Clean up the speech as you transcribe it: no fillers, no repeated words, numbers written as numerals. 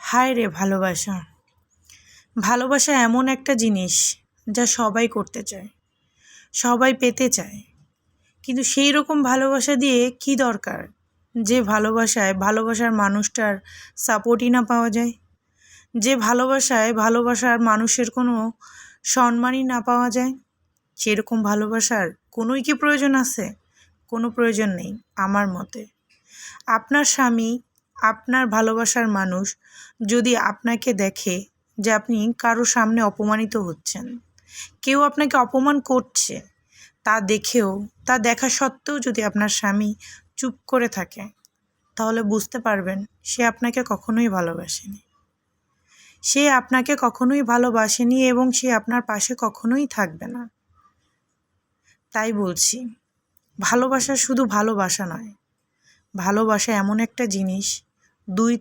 হায় রে ভালোবাসা। ভালোবাসা এমন একটা জিনিস যা সবাই করতে চায়, সবাই পেতে চায়, কিন্তু সেই রকম ভালোবাসা দিয়ে কি দরকার যে ভালোবাসায় ভালোবাসার মানুষটার সাপোর্টই না পাওয়া যায়, যে ভালোবাসায় ভালোবাসার মানুষের কোনো সম্মানই না পাওয়া যায়। সেরকম ভালোবাসার কোনোই কি প্রয়োজন আছে? কোনো প্রয়োজন নেই আমার মতে। আপনার স্বামী, আপনার ভালোবাসার মানুষ যদি আপনাকে দেখে যে আপনি কারো সামনে অপমানিত হচ্ছেন, কেউ আপনাকে অপমান করছে, তা দেখা সত্ত্বেও যদি আপনার স্বামী চুপ করে থাকে, তাহলে বুঝতে পারবেন সে আপনাকে কখনোই ভালোবাসেনি। সে আপনাকে কখনোই ভালোবাসেনি এবং সে আপনার পাশে কখনোই থাকবে না। তাই বলছি, ভালোবাসা শুধু ভালোবাসা নয়, ভালোবাসা এমন একটা জিনিস দুই